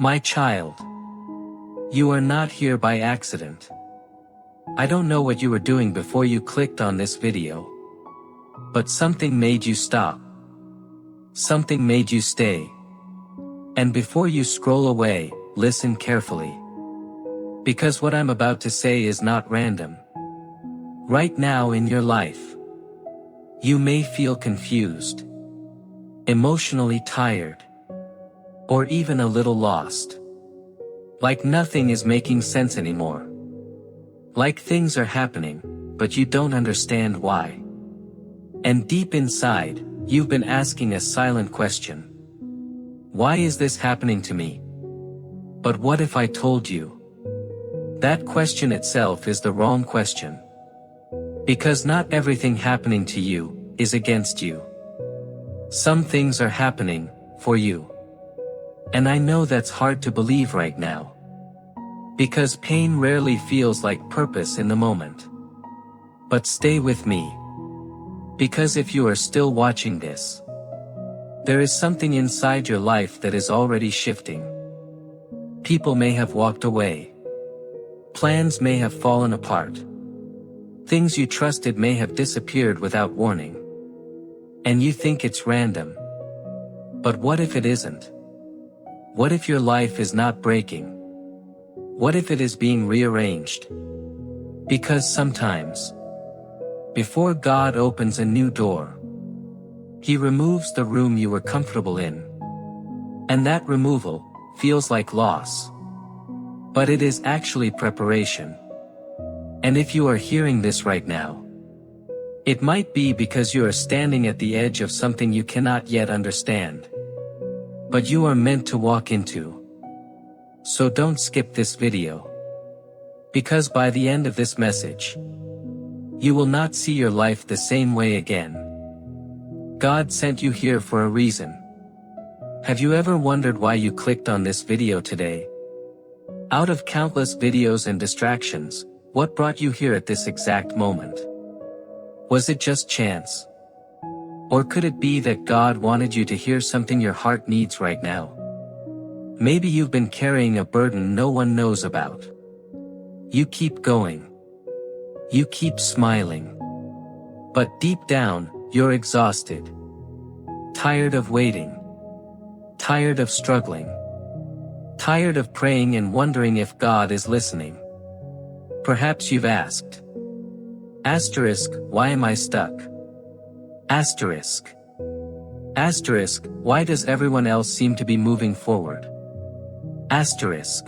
My child, you are not here by accident. I don't know what you were doing before you clicked on this video. But something made you stop. Something made you stay. And before you scroll away, listen carefully. Because what I'm about to say is not random. Right now in your life, you may feel confused, emotionally tired, or even a little lost. Like nothing is making sense anymore. Like things are happening, but you don't understand why. And deep inside, you've been asking a silent question. Why is this happening to me? But what if I told you? That question itself is the wrong question. Because not everything happening to you is against you. Some things are happening for you. And I know that's hard to believe right now. Because pain rarely feels like purpose in the moment. But stay with me. Because if you are still watching this, there is something inside your life that is already shifting. People may have walked away. Plans may have fallen apart. Things you trusted may have disappeared without warning. And you think it's random. But what if it isn't? What if your life is not breaking? What if it is being rearranged? Because sometimes, before God opens a new door, He removes the room you were comfortable in. And that removal feels like loss. But it is actually preparation. And if you are hearing this right now, it might be because you are standing at the edge of something you cannot yet understand. But you are meant to walk into. So don't skip this video. Because by the end of this message, you will not see your life the same way again. God sent you here for a reason. Have you ever wondered why you clicked on this video today? Out of countless videos and distractions, what brought you here at this exact moment? Was it just chance? Or could it be that God wanted you to hear something your heart needs right now? Maybe you've been carrying a burden no one knows about. You keep going. You keep smiling. But deep down, you're exhausted. Tired of waiting. Tired of struggling. Tired of praying and wondering if God is listening. Perhaps you've asked. Asterisk, why am I stuck? Asterisk. Asterisk, why does everyone else seem to be moving forward? Asterisk.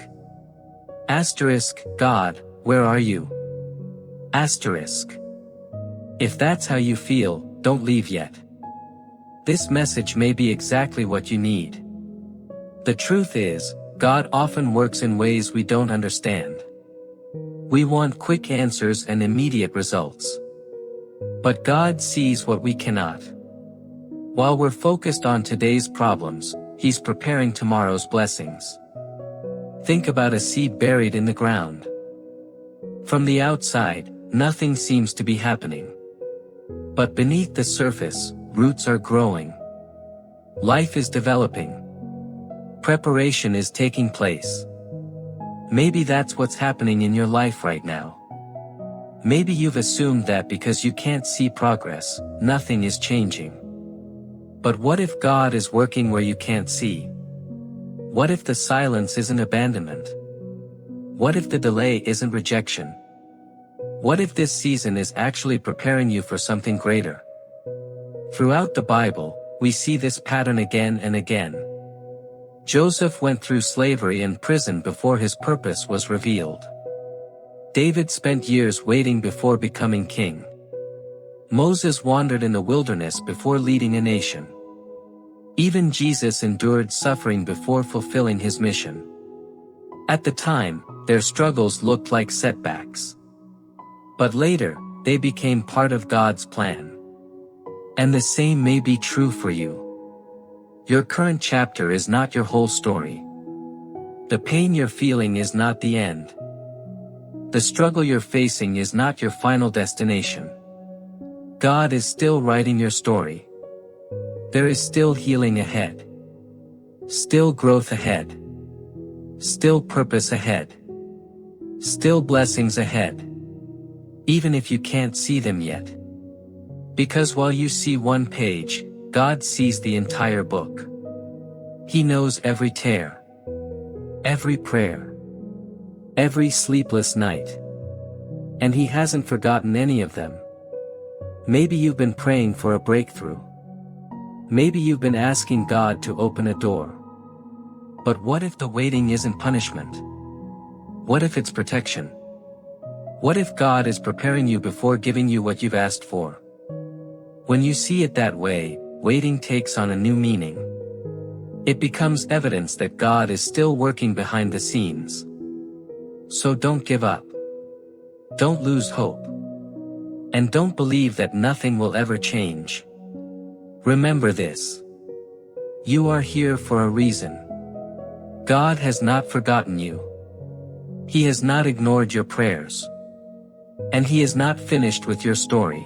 Asterisk, God, where are you? Asterisk. If that's how you feel, don't leave yet. This message may be exactly what you need. The truth is, God often works in ways we don't understand. We want quick answers and immediate results. But God sees what we cannot. While we're focused on today's problems, He's preparing tomorrow's blessings. Think about a seed buried in the ground. From the outside, nothing seems to be happening. But beneath the surface, roots are growing. Life is developing. Preparation is taking place. Maybe that's what's happening in your life right now. Maybe you've assumed that because you can't see progress, nothing is changing. But what if God is working where you can't see? What if the silence isn't abandonment? What if the delay isn't rejection? What if this season is actually preparing you for something greater? Throughout the Bible, we see this pattern again and again. Joseph went through slavery and prison before his purpose was revealed. David spent years waiting before becoming king. Moses wandered in the wilderness before leading a nation. Even Jesus endured suffering before fulfilling his mission. At the time, their struggles looked like setbacks. But later, they became part of God's plan. And the same may be true for you. Your current chapter is not your whole story. The pain you're feeling is not the end. The struggle you're facing is not your final destination. God is still writing your story. There is still healing ahead. Still growth ahead. Still purpose ahead. Still blessings ahead. Even if you can't see them yet. Because while you see one page, God sees the entire book. He knows every tear, every prayer, every sleepless night. And He hasn't forgotten any of them. Maybe you've been praying for a breakthrough. Maybe you've been asking God to open a door. But what if the waiting isn't punishment? What if it's protection? What if God is preparing you before giving you what you've asked for? When you see it that way, waiting takes on a new meaning. It becomes evidence that God is still working behind the scenes. So don't give up. Don't lose hope. And don't believe that nothing will ever change. Remember this. You are here for a reason. God has not forgotten you. He has not ignored your prayers. And He is not finished with your story.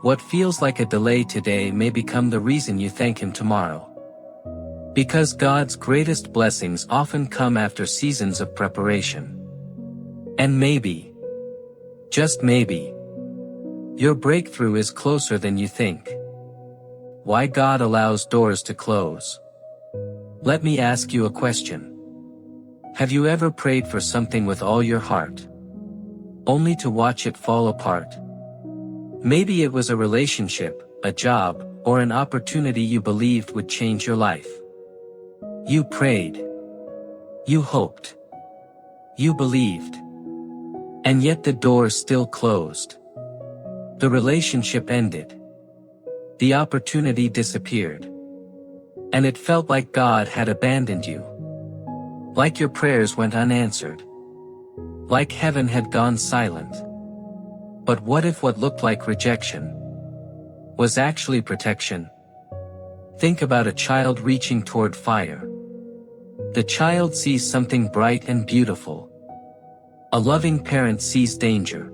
What feels like a delay today may become the reason you thank Him tomorrow. Because God's greatest blessings often come after seasons of preparation. And maybe, just maybe, your breakthrough is closer than you think. Why God allows doors to close? Let me ask you a question. Have you ever prayed for something with all your heart, only to watch it fall apart? Maybe it was a relationship, a job, or an opportunity you believed would change your life. You prayed. You hoped. You believed. And yet the door still closed. The relationship ended. The opportunity disappeared. And it felt like God had abandoned you. Like your prayers went unanswered. Like heaven had gone silent. But what if what looked like rejection was actually protection? Think about a child reaching toward fire. The child sees something bright and beautiful. A loving parent sees danger.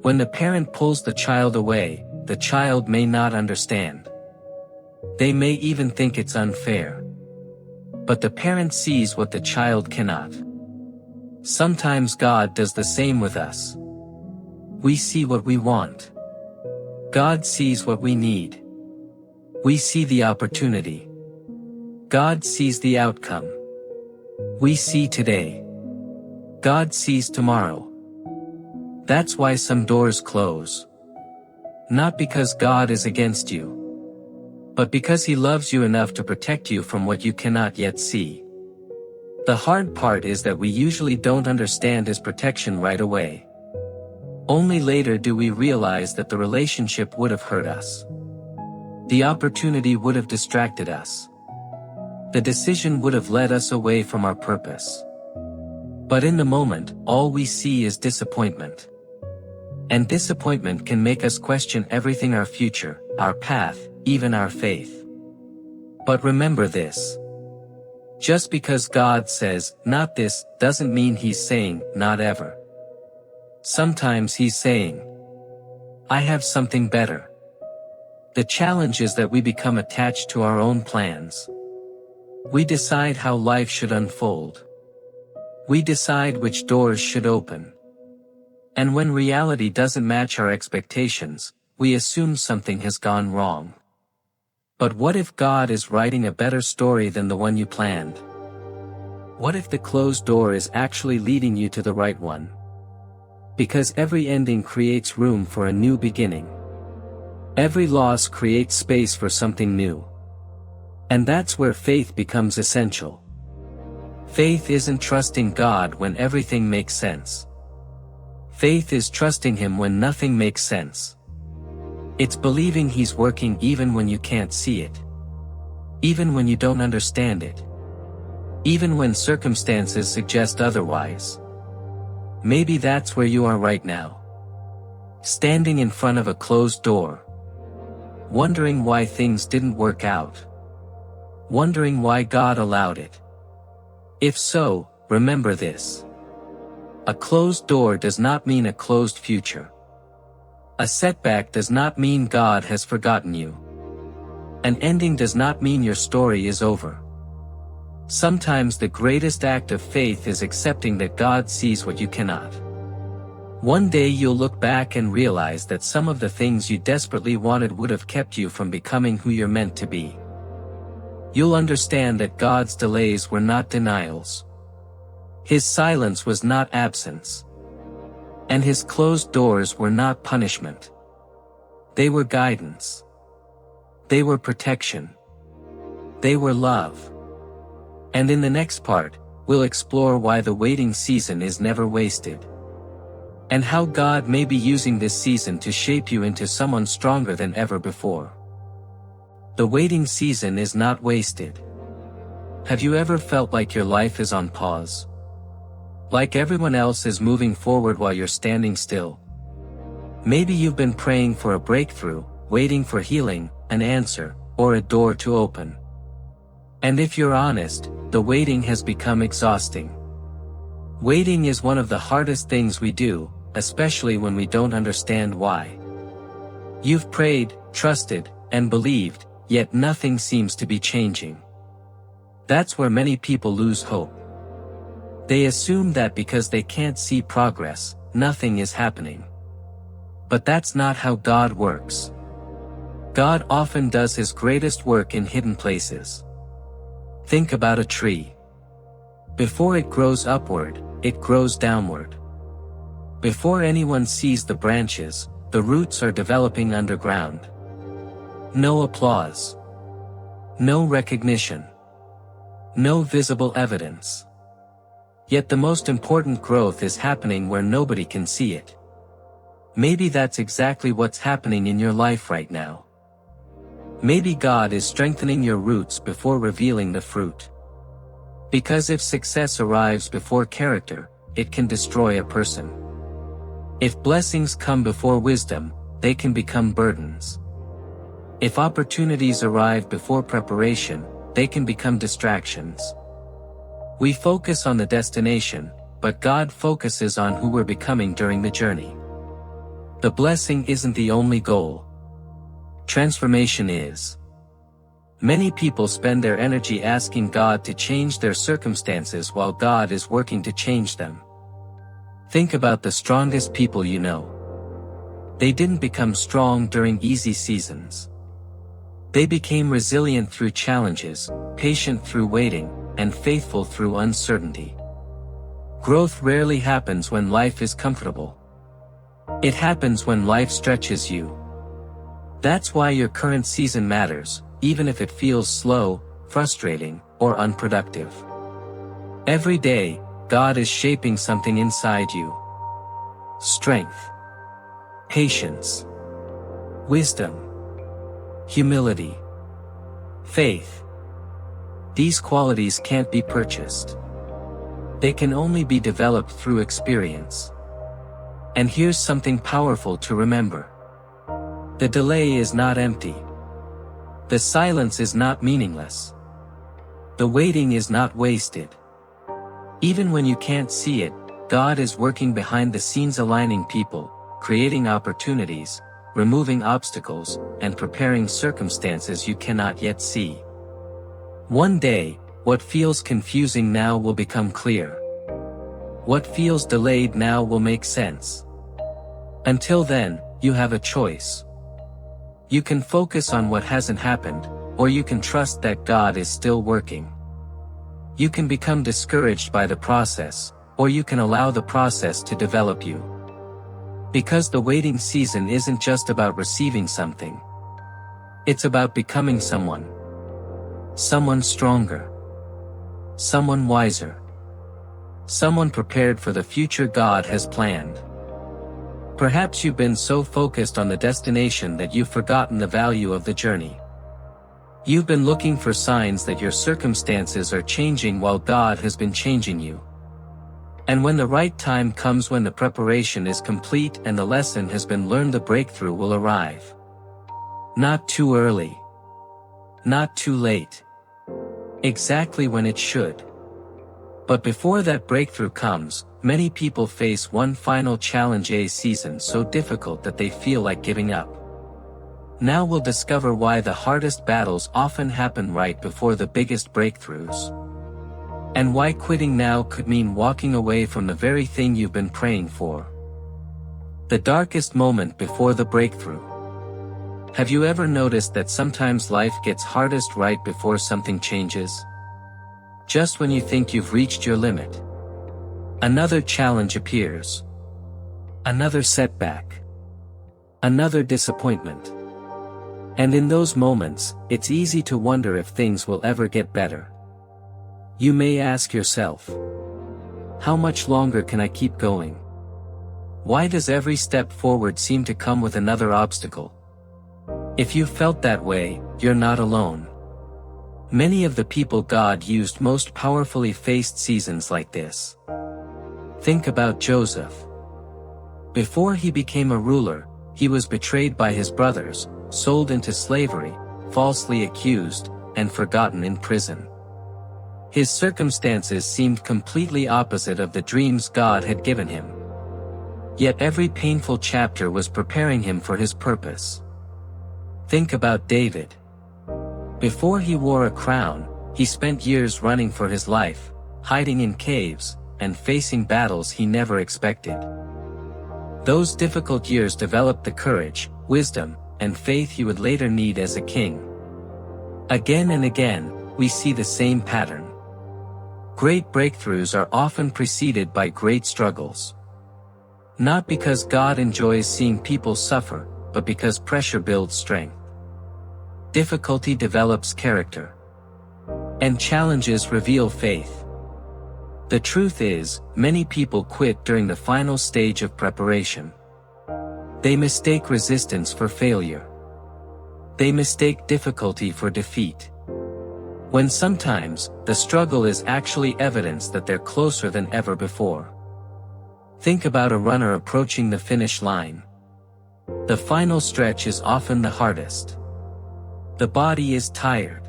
When the parent pulls the child away, the child may not understand. They may even think it's unfair. But the parent sees what the child cannot. Sometimes God does the same with us. We see what we want. God sees what we need. We see the opportunity. God sees the outcome. We see today. God sees tomorrow. That's why some doors close. Not because God is against you, but because He loves you enough to protect you from what you cannot yet see. The hard part is that we usually don't understand His protection right away. Only later do we realize that the relationship would have hurt us. The opportunity would have distracted us. The decision would have led us away from our purpose. But in the moment, all we see is disappointment. And disappointment can make us question everything: our future, our path, even our faith. But remember this. Just because God says, "not this," doesn't mean He's saying, "not ever." Sometimes He's saying, "I have something better." The challenge is that we become attached to our own plans. We decide how life should unfold. We decide which doors should open. And when reality doesn't match our expectations, we assume something has gone wrong. But what if God is writing a better story than the one you planned? What if the closed door is actually leading you to the right one? Because every ending creates room for a new beginning. Every loss creates space for something new. And that's where faith becomes essential. Faith isn't trusting God when everything makes sense. Faith is trusting Him when nothing makes sense. It's believing He's working even when you can't see it. Even when you don't understand it. Even when circumstances suggest otherwise. Maybe that's where you are right now. Standing in front of a closed door. Wondering why things didn't work out. Wondering why God allowed it. If so, remember this. A closed door does not mean a closed future. A setback does not mean God has forgotten you. An ending does not mean your story is over. Sometimes the greatest act of faith is accepting that God sees what you cannot. One day you'll look back and realize that some of the things you desperately wanted would have kept you from becoming who you're meant to be. You'll understand that God's delays were not denials. His silence was not absence. And His closed doors were not punishment. They were guidance. They were protection. They were love. And in the next part, we'll explore why the waiting season is never wasted. And how God may be using this season to shape you into someone stronger than ever before. The waiting season is not wasted. Have you ever felt like your life is on pause? Like everyone else is moving forward while you're standing still? Maybe you've been praying for a breakthrough, waiting for healing, an answer, or a door to open. And if you're honest, the waiting has become exhausting. Waiting is one of the hardest things we do, especially when we don't understand why. You've prayed, trusted, and believed, yet nothing seems to be changing. That's where many people lose hope. They assume that because they can't see progress, nothing is happening. But that's not how God works. God often does His greatest work in hidden places. Think about a tree. Before it grows upward, it grows downward. Before anyone sees the branches, the roots are developing underground. No applause. No recognition. No visible evidence. Yet the most important growth is happening where nobody can see it. Maybe that's exactly what's happening in your life right now. Maybe God is strengthening your roots before revealing the fruit. Because if success arrives before character, it can destroy a person. If blessings come before wisdom, they can become burdens. If opportunities arrive before preparation, they can become distractions. We focus on the destination, but God focuses on who we're becoming during the journey. The blessing isn't the only goal. Transformation is. Many people spend their energy asking God to change their circumstances while God is working to change them. Think about the strongest people you know. They didn't become strong during easy seasons. They became resilient through challenges, patient through waiting, and faithful through uncertainty. Growth rarely happens when life is comfortable. It happens when life stretches you. That's why your current season matters, even if it feels slow, frustrating, or unproductive. Every day, God is shaping something inside you. Strength, patience, wisdom, humility, faith. These qualities can't be purchased. They can only be developed through experience. And here's something powerful to remember. The delay is not empty. The silence is not meaningless. The waiting is not wasted. Even when you can't see it, God is working behind the scenes, aligning people, creating opportunities, removing obstacles, and preparing circumstances you cannot yet see. One day, what feels confusing now will become clear. What feels delayed now will make sense. Until then, you have a choice. You can focus on what hasn't happened, or you can trust that God is still working. You can become discouraged by the process, or you can allow the process to develop you. Because the waiting season isn't just about receiving something. It's about becoming someone. Someone stronger. Someone wiser. Someone prepared for the future God has planned. Perhaps you've been so focused on the destination that you've forgotten the value of the journey. You've been looking for signs that your circumstances are changing while God has been changing you. And when the right time comes, when the preparation is complete and the lesson has been learned, the breakthrough will arrive. Not too early. Not too late. Exactly when it should. But before that breakthrough comes, many people face one final challenge, a season so difficult that they feel like giving up. Now we'll discover why the hardest battles often happen right before the biggest breakthroughs. And why quitting now could mean walking away from the very thing you've been praying for. The darkest moment before the breakthrough. Have you ever noticed that sometimes life gets hardest right before something changes? Just when you think you've reached your limit, another challenge appears. Another setback. Another disappointment. And in those moments, it's easy to wonder if things will ever get better. You may ask yourself, how much longer can I keep going? Why does every step forward seem to come with another obstacle? If you felt that way, you're not alone. Many of the people God used most powerfully faced seasons like this. Think about Joseph. Before he became a ruler, he was betrayed by his brothers, sold into slavery, falsely accused, and forgotten in prison. His circumstances seemed completely opposite of the dreams God had given him. Yet every painful chapter was preparing him for his purpose. Think about David. Before he wore a crown, he spent years running for his life, hiding in caves, and facing battles he never expected. Those difficult years developed the courage, wisdom, and faith he would later need as a king. Again and again, we see the same pattern. Great breakthroughs are often preceded by great struggles. Not because God enjoys seeing people suffer, but because pressure builds strength. Difficulty develops character. And challenges reveal faith. The truth is, many people quit during the final stage of preparation. They mistake resistance for failure. They mistake difficulty for defeat. When sometimes, the struggle is actually evidence that they're closer than ever before. Think about a runner approaching the finish line. The final stretch is often the hardest. The body is tired.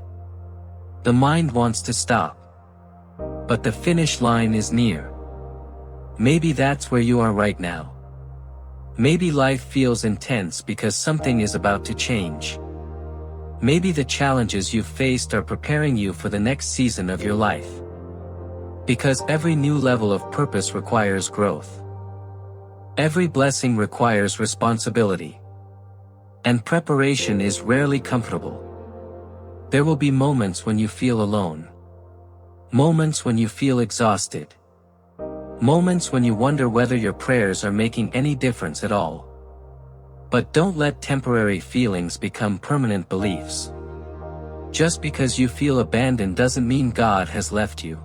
The mind wants to stop. But the finish line is near. Maybe that's where you are right now. Maybe life feels intense because something is about to change. Maybe the challenges you've faced are preparing you for the next season of your life. Because every new level of purpose requires growth. Every blessing requires responsibility. And preparation is rarely comfortable. There will be moments when you feel alone. Moments when you feel exhausted. Moments when you wonder whether your prayers are making any difference at all. But don't let temporary feelings become permanent beliefs. Just because you feel abandoned doesn't mean God has left you.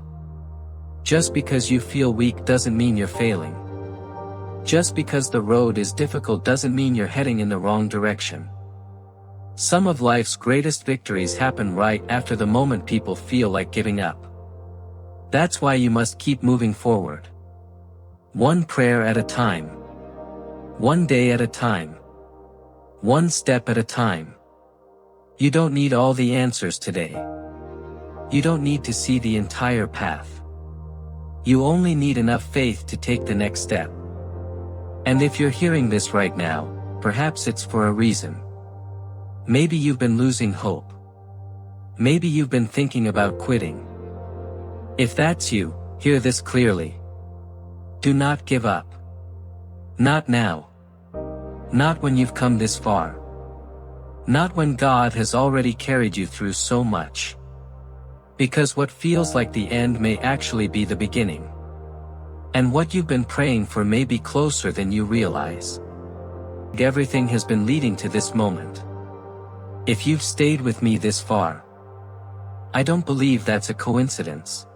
Just because you feel weak doesn't mean you're failing. Just because the road is difficult doesn't mean you're heading in the wrong direction. Some of life's greatest victories happen right after the moment people feel like giving up. That's why you must keep moving forward. One prayer at a time. One day at a time. One step at a time. You don't need all the answers today. You don't need to see the entire path. You only need enough faith to take the next step. And if you're hearing this right now, perhaps it's for a reason. Maybe you've been losing hope. Maybe you've been thinking about quitting. If that's you, hear this clearly. Do not give up. Not now. Not when you've come this far. Not when God has already carried you through so much. Because what feels like the end may actually be the beginning. And what you've been praying for may be closer than you realize. Everything has been leading to this moment. If you've stayed with me this far, I don't believe that's a coincidence.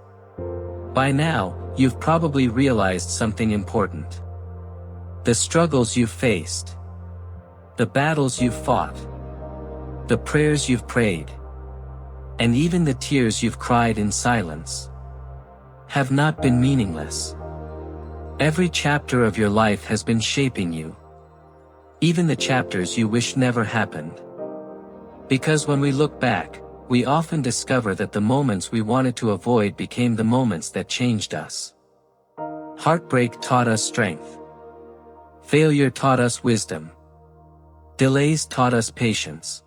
By now, you've probably realized something important. The struggles you've faced. The battles you've fought. The prayers you've prayed. And even the tears you've cried in silence have not been meaningless. Every chapter of your life has been shaping you. Even the chapters you wish never happened. Because when we look back, we often discover that the moments we wanted to avoid became the moments that changed us. Heartbreak taught us strength. Failure taught us wisdom. Delays taught us patience.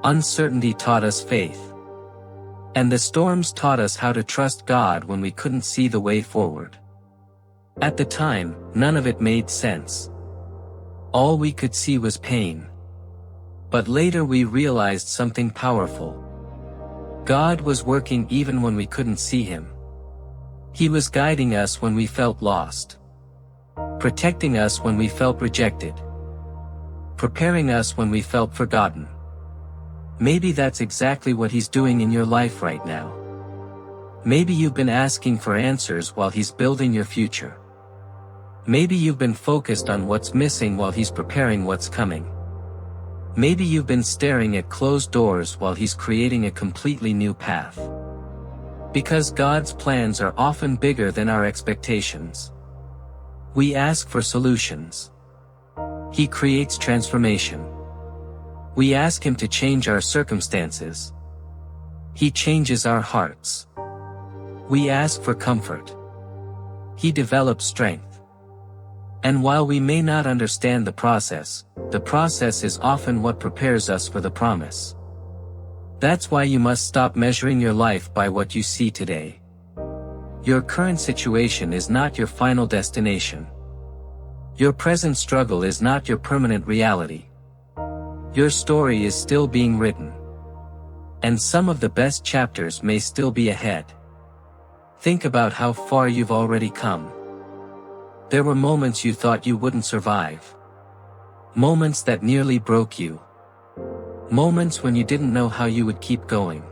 Uncertainty taught us faith. And the storms taught us how to trust God when we couldn't see the way forward. At the time, none of it made sense. All we could see was pain. But later we realized something powerful. God was working even when we couldn't see Him. He was guiding us when we felt lost, protecting us when we felt rejected, preparing us when we felt forgotten. Maybe that's exactly what He's doing in your life right now. Maybe you've been asking for answers while He's building your future. Maybe you've been focused on what's missing while He's preparing what's coming. Maybe you've been staring at closed doors while He's creating a completely new path. Because God's plans are often bigger than our expectations. We ask for solutions. He creates transformation. We ask Him to change our circumstances. He changes our hearts. We ask for comfort. He develops strength. And while we may not understand the process is often what prepares us for the promise. That's why you must stop measuring your life by what you see today. Your current situation is not your final destination. Your present struggle is not your permanent reality. Your story is still being written. And some of the best chapters may still be ahead. Think about how far you've already come. There were moments you thought you wouldn't survive. Moments that nearly broke you. Moments when you didn't know how you would keep going.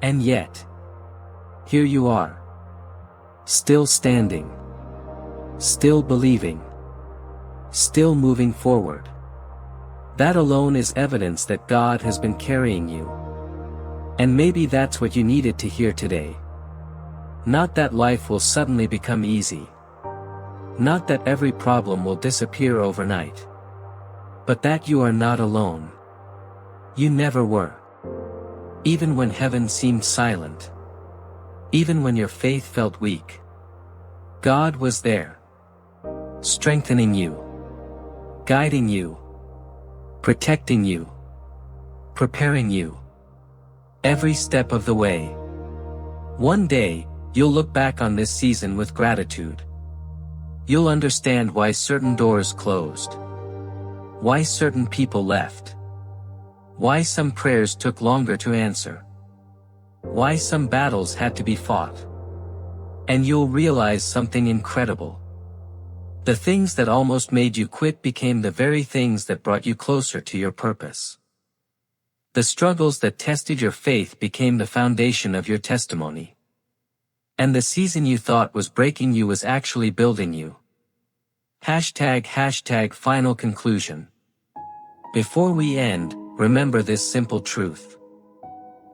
And yet, here you are. Still standing. Still believing. Still moving forward. That alone is evidence that God has been carrying you. And maybe that's what you needed to hear today. Not that life will suddenly become easy. Not that every problem will disappear overnight. But that you are not alone. You never were. Even when heaven seemed silent. Even when your faith felt weak. God was there. Strengthening you. Guiding you. Protecting you. Preparing you. Every step of the way. One day, you'll look back on this season with gratitude. You'll understand why certain doors closed. Why certain people left. Why some prayers took longer to answer. Why some battles had to be fought. And you'll realize something incredible. The things that almost made you quit became the very things that brought you closer to your purpose. The struggles that tested your faith became the foundation of your testimony. And the season you thought was breaking you was actually building you. ## final conclusion. Before we end, remember this simple truth.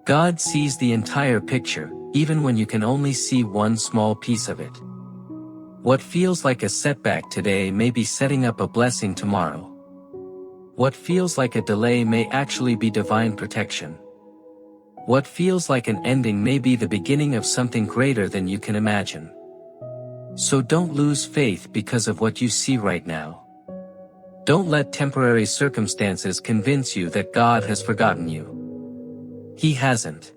God sees the entire picture, even when you can only see one small piece of it. What feels like a setback today may be setting up a blessing tomorrow. What feels like a delay may actually be divine protection. What feels like an ending may be the beginning of something greater than you can imagine. So don't lose faith because of what you see right now. Don't let temporary circumstances convince you that God has forgotten you. He hasn't.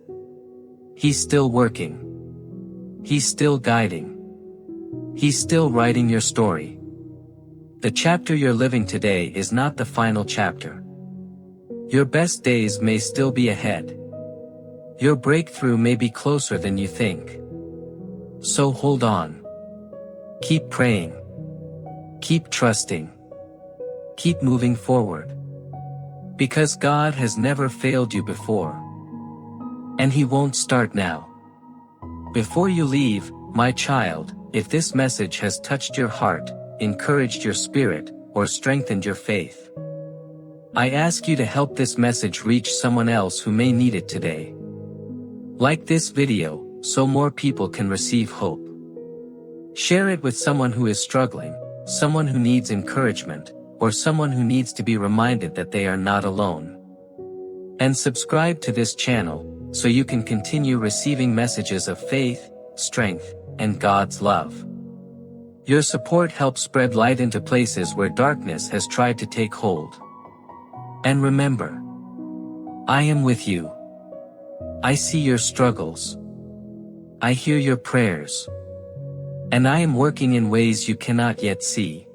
He's still working. He's still guiding. He's still writing your story. The chapter you're living today is not the final chapter. Your best days may still be ahead. Your breakthrough may be closer than you think. So hold on. Keep praying. Keep trusting. Keep moving forward. Because God has never failed you before. And He won't start now. Before you leave, my child, if this message has touched your heart, encouraged your spirit, or strengthened your faith, I ask you to help this message reach someone else who may need it today. Like this video, so more people can receive hope. Share it with someone who is struggling, someone who needs encouragement, or someone who needs to be reminded that they are not alone. And subscribe to this channel, so you can continue receiving messages of faith, strength, and God's love. Your support helps spread light into places where darkness has tried to take hold. And remember, I am with you. I see your struggles. I hear your prayers. And I am working in ways you cannot yet see.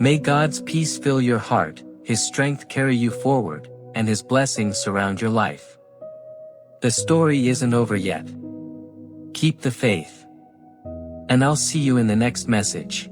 May God's peace fill your heart, His strength carry you forward, and His blessings surround your life. The story isn't over yet. Keep the faith. And I'll see you in the next message.